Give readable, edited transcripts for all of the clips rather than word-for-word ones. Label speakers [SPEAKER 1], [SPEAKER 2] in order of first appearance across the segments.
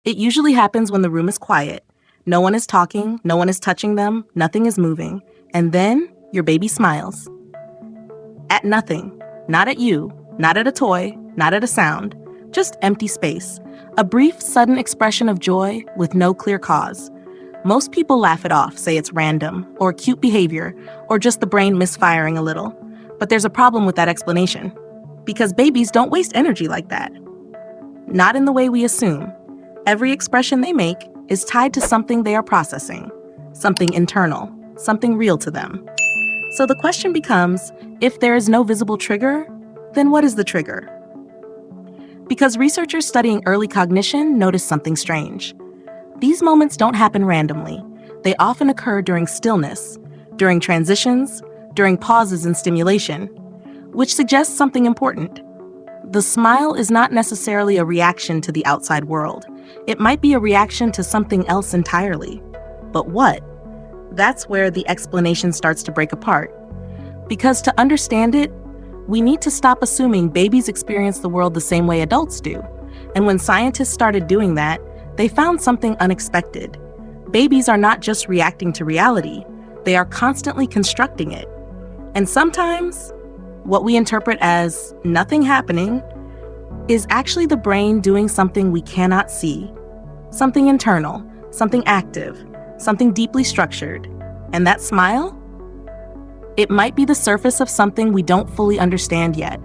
[SPEAKER 1] It usually happens when the room is quiet. No one is talking, no one is touching them, nothing is moving. And then your baby smiles. At nothing. Not at you, not at a toy, not at a sound. Just empty space. A brief, sudden expression of joy with no clear cause. Most people laugh it off, say it's random, or cute behavior, or just the brain misfiring a little. But there's a problem with that explanation. Because babies don't waste energy like that. Not in the way we assume. Every expression they make is tied to something they are processing, something internal, something real to them. So the question becomes, if there is no visible trigger, then what is the trigger? Because researchers studying early cognition noticed something strange. These moments don't happen randomly. They often occur during stillness, during transitions, during pauses in stimulation, which suggests something important. The smile is not necessarily a reaction to the outside world. It might be a reaction to something else entirely. But what? That's where the explanation starts to break apart. Because to understand it, we need to stop assuming babies experience the world the same way adults do. And when scientists started doing that, they found something unexpected. Babies are not just reacting to reality, they are constantly constructing it. And sometimes, what we interpret as nothing happening is actually the brain doing something we cannot see. Something internal, something active, something deeply structured. And that smile? It might be the surface of something we don't fully understand yet.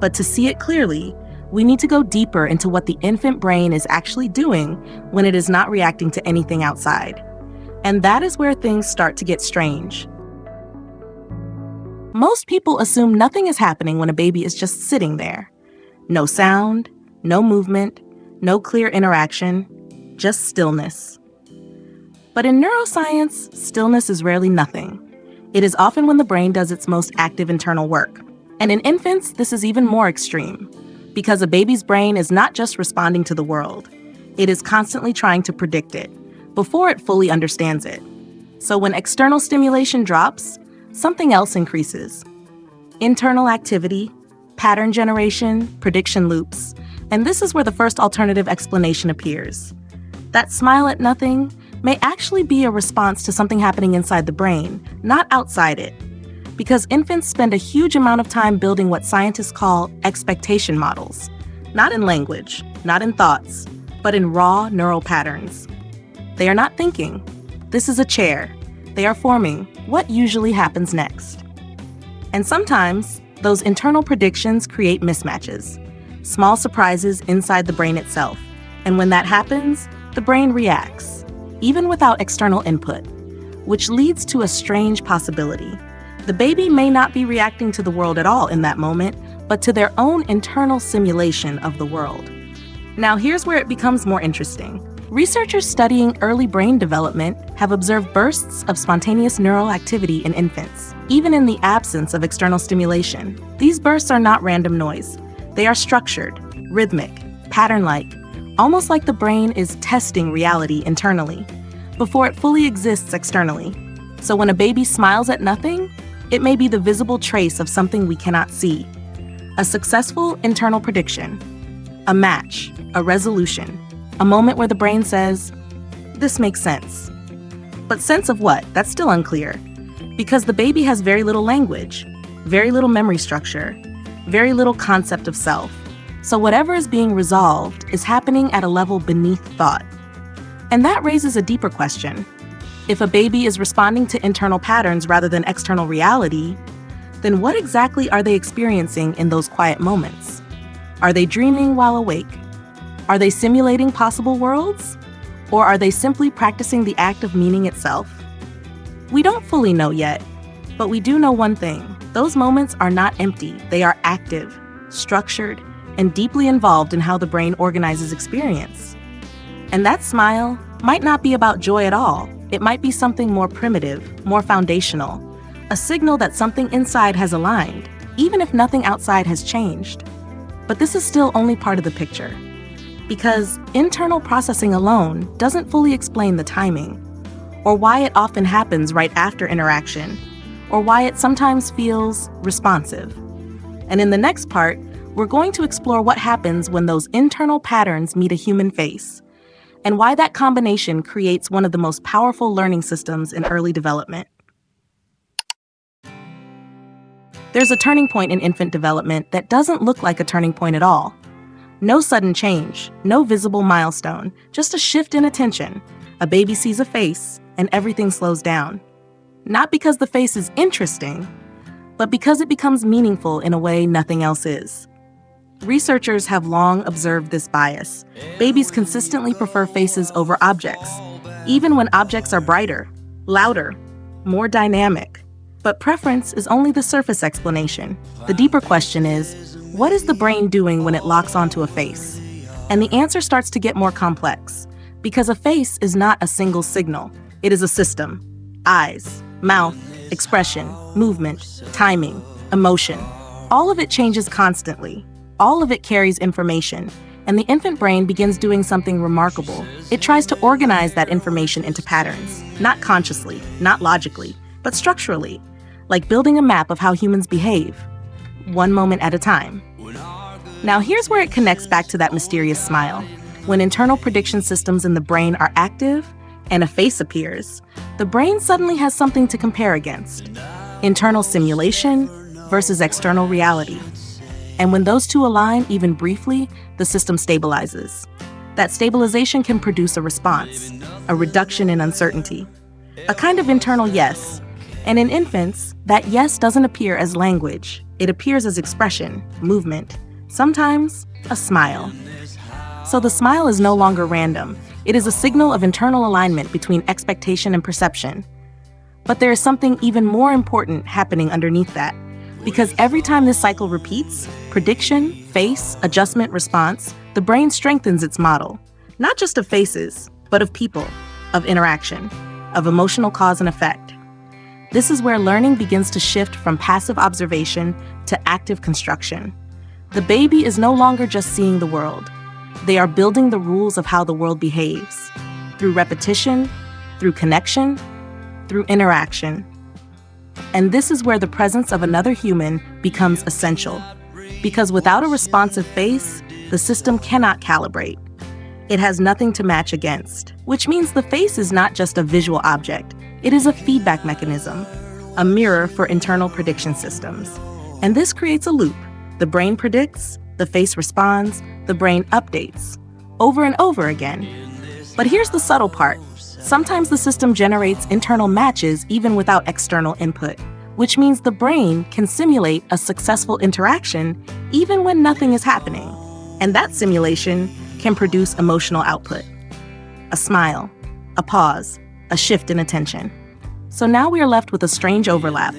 [SPEAKER 1] But to see it clearly, we need to go deeper into what the infant brain is actually doing when it is not reacting to anything outside. And that is where things start to get strange. Most people assume nothing is happening when a baby is just sitting there. No sound, no movement, no clear interaction, just stillness. But in neuroscience, stillness is rarely nothing. It is often when the brain does its most active internal work. And in infants, this is even more extreme, because a baby's brain is not just responding to the world. It is constantly trying to predict it, before it fully understands it. So when external stimulation drops, something else increases. Internal activity, pattern generation, prediction loops. And this is where the first alternative explanation appears. That smile at nothing may actually be a response to something happening inside the brain, not outside it. Because infants spend a huge amount of time building what scientists call expectation models. Not in language, not in thoughts, but in raw neural patterns. They are not thinking. This is a chair. They are forming what usually happens next. And sometimes, those internal predictions create mismatches, small surprises inside the brain itself. And when that happens, the brain reacts, even without external input, which leads to a strange possibility. The baby may not be reacting to the world at all in that moment, but to their own internal simulation of the world. Now here's where it becomes more interesting. Researchers studying early brain development have observed bursts of spontaneous neural activity in infants, even in the absence of external stimulation. These bursts are not random noise. They are structured, rhythmic, pattern-like, almost like the brain is testing reality internally before it fully exists externally. So when a baby smiles at nothing, it may be the visible trace of something we cannot see. A successful internal prediction, a match, a resolution, a moment where the brain says, this makes sense. But sense of what? That's still unclear. Because the baby has very little language, very little memory structure, very little concept of self. So whatever is being resolved is happening at a level beneath thought. And that raises a deeper question. If a baby is responding to internal patterns rather than external reality, then what exactly are they experiencing in those quiet moments? Are they dreaming while awake? Are they simulating possible worlds? Or are they simply practicing the act of meaning itself? We don't fully know yet, but we do know one thing. Those moments are not empty. They are active, structured, and deeply involved in how the brain organizes experience. And that smile might not be about joy at all. It might be something more primitive, more foundational, a signal that something inside has aligned, even if nothing outside has changed. But this is still only part of the picture. Because internal processing alone doesn't fully explain the timing, or why it often happens right after interaction, or why it sometimes feels responsive. And in the next part, we're going to explore what happens when those internal patterns meet a human face, and why that combination creates one of the most powerful learning systems in early development. There's a turning point in infant development that doesn't look like a turning point at all. No sudden change, no visible milestone, just a shift in attention. A baby sees a face, and everything slows down. Not because the face is interesting, but because it becomes meaningful in a way nothing else is. Researchers have long observed this bias. Babies consistently prefer faces over objects, even when objects are brighter, louder, more dynamic. But preference is only the surface explanation. The deeper question is, what is the brain doing when it locks onto a face? And the answer starts to get more complex, because a face is not a single signal. It is a system. Eyes, mouth, expression, movement, timing, emotion. All of it changes constantly. All of it carries information, and the infant brain begins doing something remarkable. It tries to organize that information into patterns, not consciously, not logically, but structurally, like building a map of how humans behave, one moment at a time. Now here's where it connects back to that mysterious smile. When internal prediction systems in the brain are active and a face appears, the brain suddenly has something to compare against. Internal simulation versus external reality. And when those two align even briefly, the system stabilizes. That stabilization can produce a response, a reduction in uncertainty, a kind of internal yes. And in infants, that yes doesn't appear as language. It appears as expression, movement, sometimes a smile. So the smile is no longer random. It is a signal of internal alignment between expectation and perception. But there is something even more important happening underneath that. Because every time this cycle repeats, prediction, face, adjustment, response, the brain strengthens its model. Not just of faces, but of people, of interaction, of emotional cause and effect. This is where learning begins to shift from passive observation to active construction. The baby is no longer just seeing the world. They are building the rules of how the world behaves, through repetition, through connection, through interaction. And this is where the presence of another human becomes essential, because without a responsive face, the system cannot calibrate. It has nothing to match against, which means the face is not just a visual object. It is a feedback mechanism, a mirror for internal prediction systems. And this creates a loop. The brain predicts, the face responds, the brain updates, over and over again. But here's the subtle part. Sometimes the system generates internal matches even without external input, which means the brain can simulate a successful interaction even when nothing is happening. And that simulation can produce emotional output. A smile, a pause, a shift in attention. So now we are left with a strange overlap.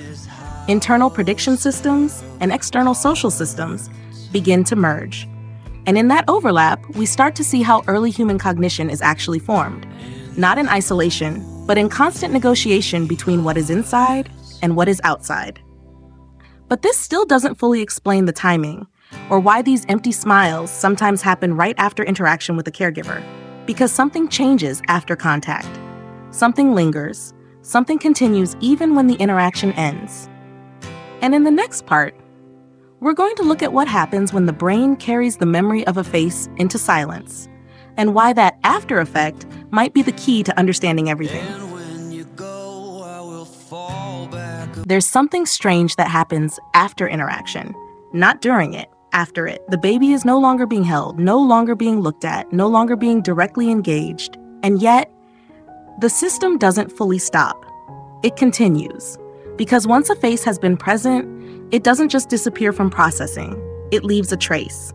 [SPEAKER 1] Internal prediction systems and external social systems begin to merge. And in that overlap, we start to see how early human cognition is actually formed. Not in isolation, but in constant negotiation between what is inside and what is outside. But this still doesn't fully explain the timing, or why these empty smiles sometimes happen right after interaction with a caregiver. Because something changes after contact. Something lingers. Something continues even when the interaction ends. And in the next part, we're going to look at what happens when the brain carries the memory of a face into silence, and why that after effect might be the key to understanding everything. There's something strange that happens after interaction, not during it, after it. The baby is no longer being held, no longer being looked at, no longer being directly engaged, and yet, the system doesn't fully stop. It continues. Because once a face has been present, it doesn't just disappear from processing, it leaves a trace.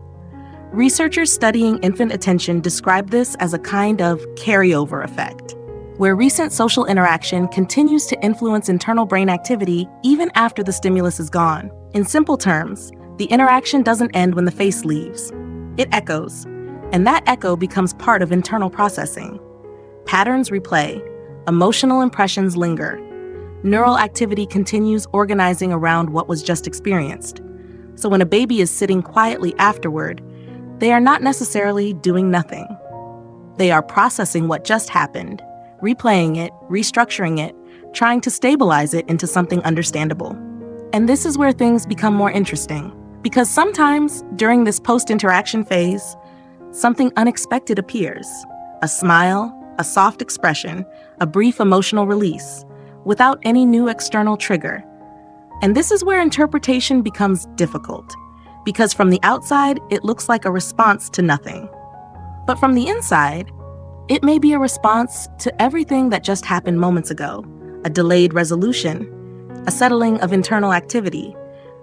[SPEAKER 1] Researchers studying infant attention describe this as a kind of carryover effect, where recent social interaction continues to influence internal brain activity even after the stimulus is gone. In simple terms, the interaction doesn't end when the face leaves. It echoes, and that echo becomes part of internal processing. Patterns replay, emotional impressions linger. Neural activity continues organizing around what was just experienced. So when a baby is sitting quietly afterward, they are not necessarily doing nothing. They are processing what just happened, replaying it, restructuring it, trying to stabilize it into something understandable. And this is where things become more interesting, because sometimes during this post-interaction phase, something unexpected appears. A smile, a soft expression, a brief emotional release, without any new external trigger. And this is where interpretation becomes difficult, because from the outside, it looks like a response to nothing. But from the inside, it may be a response to everything that just happened moments ago, a delayed resolution, a settling of internal activity,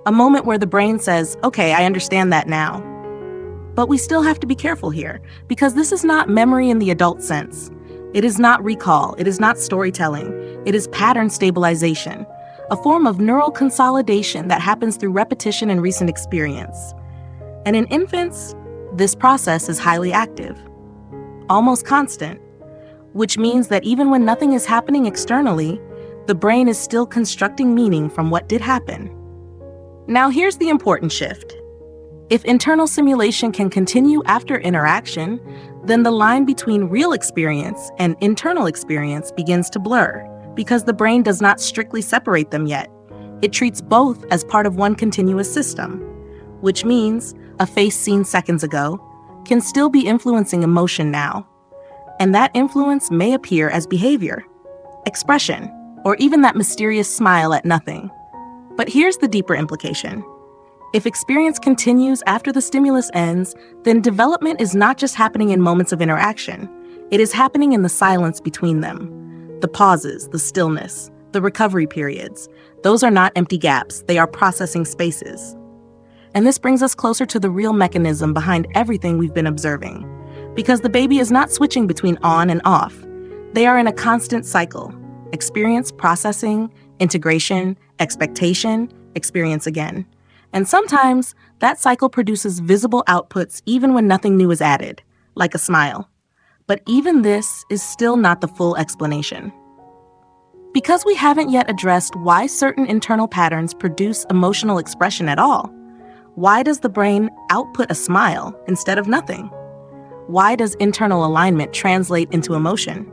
[SPEAKER 1] a moment where the brain says, okay, I understand that now. But we still have to be careful here, because this is not memory in the adult sense. It is not recall, it is not storytelling, it is pattern stabilization, a form of neural consolidation that happens through repetition and recent experience. And in infants, this process is highly active, almost constant, which means that even when nothing is happening externally, the brain is still constructing meaning from what did happen. Now here's the important shift. If internal simulation can continue after interaction, then the line between real experience and internal experience begins to blur, because the brain does not strictly separate them yet. It treats both as part of one continuous system, which means a face seen seconds ago can still be influencing emotion now. And that influence may appear as behavior, expression, or even that mysterious smile at nothing. But here's the deeper implication. If experience continues after the stimulus ends, then development is not just happening in moments of interaction. It is happening in the silence between them. The pauses, the stillness, the recovery periods. Those are not empty gaps, they are processing spaces. And this brings us closer to the real mechanism behind everything we've been observing. Because the baby is not switching between on and off. They are in a constant cycle. Experience, processing, integration, expectation, experience again. And sometimes, that cycle produces visible outputs even when nothing new is added, like a smile. But even this is still not the full explanation. Because we haven't yet addressed why certain internal patterns produce emotional expression at all. Why does the brain output a smile instead of nothing? Why does internal alignment translate into emotion?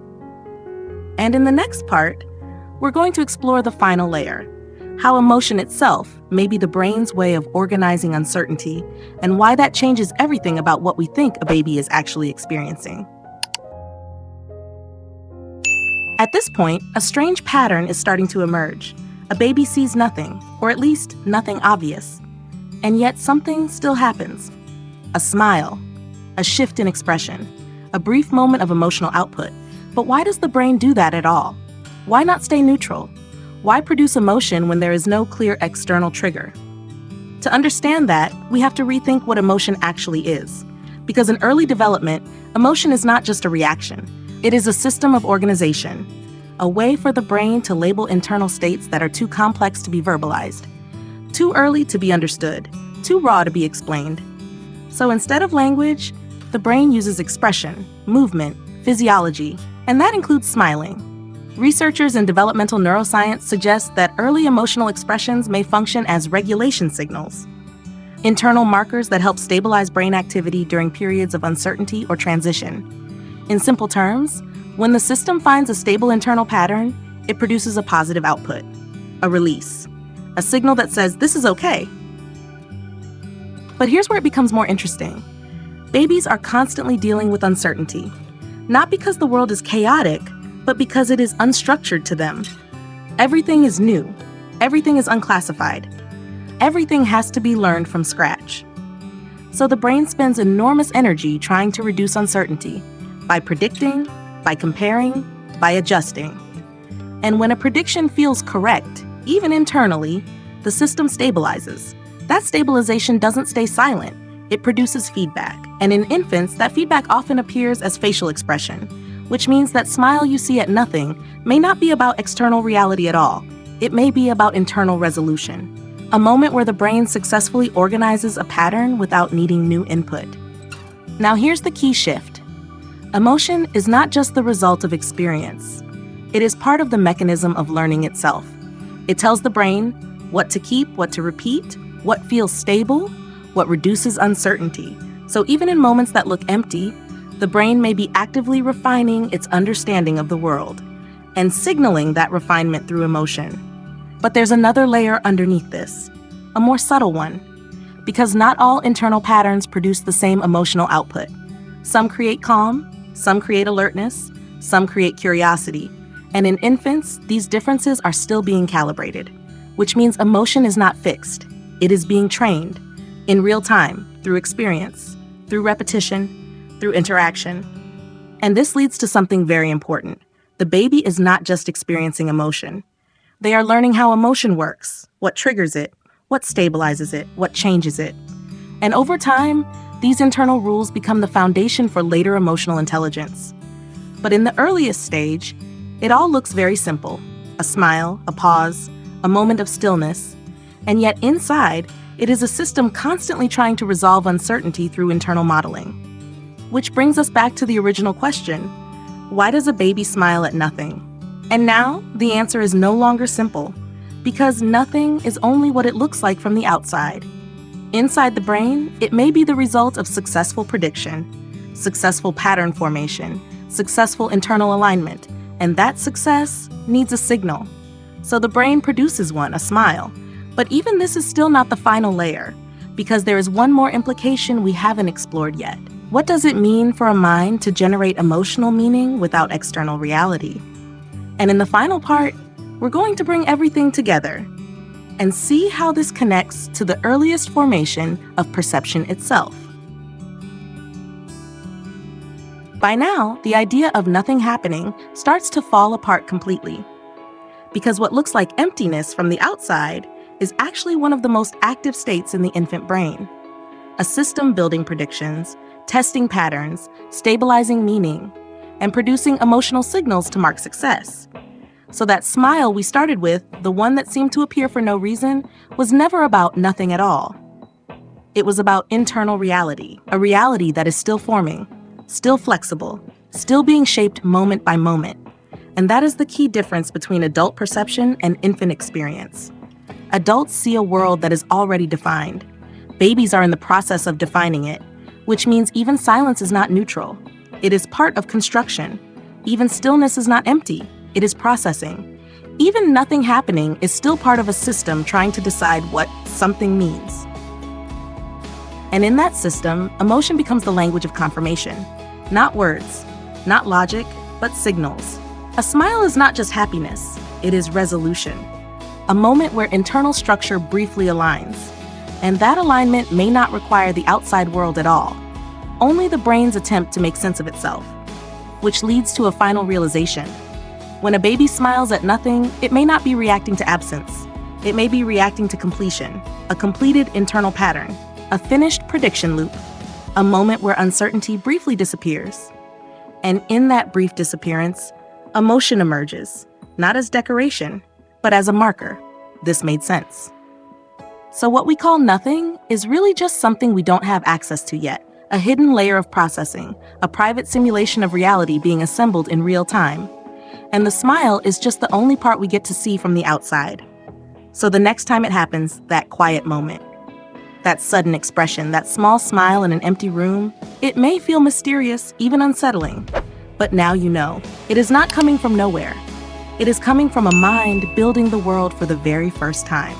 [SPEAKER 1] And in the next part, we're going to explore the final layer. How emotion itself may be the brain's way of organizing uncertainty, and why that changes everything about what we think a baby is actually experiencing. At this point, a strange pattern is starting to emerge. A baby sees nothing, or at least nothing obvious. And yet something still happens. A smile, a shift in expression, a brief moment of emotional output. But why does the brain do that at all? Why not stay neutral? Why produce emotion when there is no clear external trigger? To understand that, we have to rethink what emotion actually is. Because in early development, emotion is not just a reaction. It is a system of organization, a way for the brain to label internal states that are too complex to be verbalized, too early to be understood, too raw to be explained. So instead of language, the brain uses expression, movement, physiology, and that includes smiling. Researchers in developmental neuroscience suggest that early emotional expressions may function as regulation signals, internal markers that help stabilize brain activity during periods of uncertainty or transition. In simple terms, when the system finds a stable internal pattern, it produces a positive output, a release, a signal that says this is okay. But here's where it becomes more interesting. Babies are constantly dealing with uncertainty, not because the world is chaotic, but because it is unstructured to them. Everything is new. Everything is unclassified. Everything has to be learned from scratch. So the brain spends enormous energy trying to reduce uncertainty by predicting, by comparing, by adjusting. And when a prediction feels correct, even internally, the system stabilizes. That stabilization doesn't stay silent. It produces feedback. And in infants, that feedback often appears as facial expression, which means that smile you see at nothing may not be about external reality at all. It may be about internal resolution, a moment where the brain successfully organizes a pattern without needing new input. Now here's the key shift. Emotion is not just the result of experience. It is part of the mechanism of learning itself. It tells the brain what to keep, what to repeat, what feels stable, what reduces uncertainty. So even in moments that look empty, the brain may be actively refining its understanding of the world and signaling that refinement through emotion. But there's another layer underneath this, a more subtle one, because not all internal patterns produce the same emotional output. Some create calm, Some create alertness, some create curiosity. And in infants, these differences are still being calibrated, which means emotion is not fixed. It is being trained in real time, through experience, through repetition, through interaction. And this leads to something very important. The baby is not just experiencing emotion. They are learning how emotion works, what triggers it, what stabilizes it, what changes it. And over time, these internal rules become the foundation for later emotional intelligence. But in the earliest stage, it all looks very simple. A smile, a pause, a moment of stillness. And yet inside, it is a system constantly trying to resolve uncertainty through internal modeling. Which brings us back to the original question: why does a baby smile at nothing? And now, the answer is no longer simple, because nothing is only what it looks like from the outside. Inside the brain, it may be the result of successful prediction, successful pattern formation, successful internal alignment, and that success needs a signal. So the brain produces one, a smile. But even this is still not the final layer, because there is one more implication we haven't explored yet. What does it mean for a mind to generate emotional meaning without external reality? And in the final part, we're going to bring everything together and see how this connects to the earliest formation of perception itself. By now, the idea of nothing happening starts to fall apart completely, because what looks like emptiness from the outside is actually one of the most active states in the infant brain. A system building predictions, testing patterns, stabilizing meaning, and producing emotional signals to mark success. So that smile we started with, the one that seemed to appear for no reason, was never about nothing at all. It was about internal reality, a reality that is still forming, still flexible, still being shaped moment by moment. And that is the key difference between adult perception and infant experience. Adults see a world that is already defined. Babies are in the process of defining it, which means even silence is not neutral. It is part of construction. Even stillness is not empty. It is processing. Even nothing happening is still part of a system trying to decide what something means. And in that system, emotion becomes the language of confirmation. Not words, not logic, but signals. A smile is not just happiness, it is resolution. A moment where internal structure briefly aligns. And that alignment may not require the outside world at all, only the brain's attempt to make sense of itself, which leads to a final realization. When a baby smiles at nothing, it may not be reacting to absence. It may be reacting to completion, a completed internal pattern, a finished prediction loop, a moment where uncertainty briefly disappears. And in that brief disappearance, emotion emerges, not as decoration, but as a marker. This made sense. So what we call nothing is really just something we don't have access to yet, a hidden layer of processing, a private simulation of reality being assembled in real time. And the smile is just the only part we get to see from the outside. So the next time it happens, that quiet moment, that sudden expression, that small smile in an empty room, it may feel mysterious, even unsettling. But now you know, it is not coming from nowhere. It is coming from a mind building the world for the very first time.